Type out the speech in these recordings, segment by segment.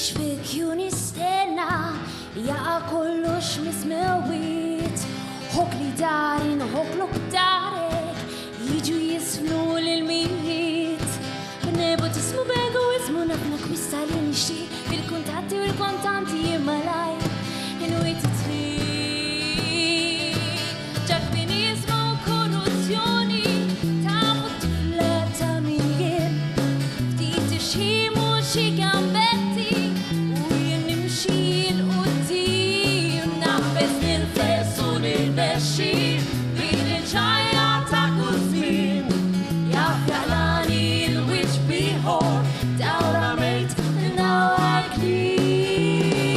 Xfik ju nistenna jaqa kollox mismewit Hok li darin, hok lok darek Jiġu jisfnu l-miet B'nebu tismu b'egoizmu nafna kwista li nixti Bil-kuntatti u l-kontanti jimmalaj Inwit it-tri Ġakbini jismu korruzzjoni Ta' muttifla ta' min Ftit ixħimu xi gambetti U jien nimxi l-qudiem Naħbes nil-fes u nil-mexxi Bin il-ġajja ta' kull żmien Jaf jaqlani l-wiċċ biħor Dawra mejt now I clean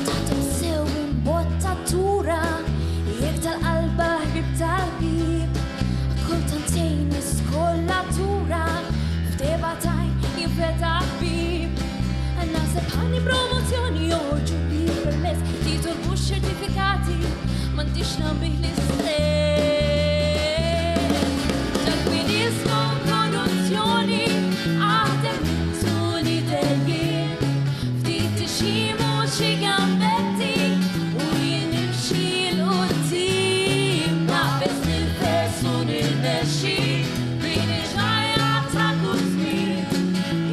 Taħtom sew imbottatura Jek tal-qalba ħbib tal-bib Kultantejn iskollatura F'deba tajn jinfeta ħbib Naħseb ħanni promozzjoni joħorġu bih permess Titolbu x-ċertifikati m'għandix nabih l-istress Ġakbinizmu korruzzjoni Aħdem suli dejjien Ftit ixħimu xi gambetti U jien nimxi l-qudiem Naħbes nil-fes u nil-mexxi Bin il-ġajja ta' kull żmien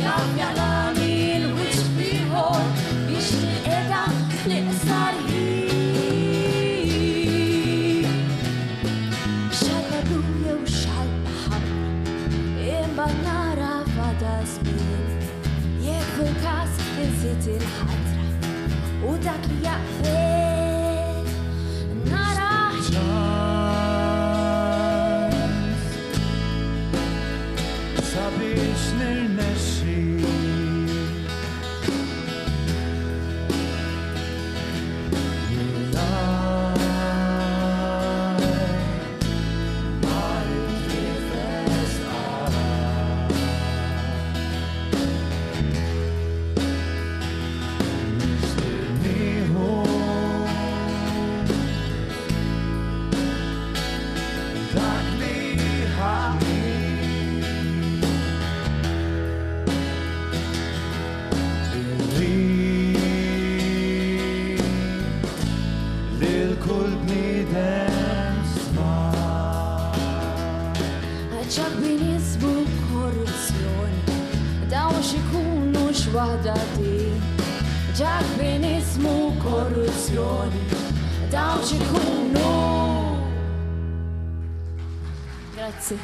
Jaf jaqlani l-wiċċ biħor Biex nilqeda fl-iqsar ħin Xalba blu jew xalba ħamra Imma nara fada żmien Jekk fil-każ inżid il-ħatra U dak li jaqbel nara Sabiex nirnexxi Dak li ħami Lil-kull bniedem sma' ċakbinizmu korruzzjoni Dawn xikunu x'waħda din ċakbinizmu korruzzjoni Dawn xikunu Grazzi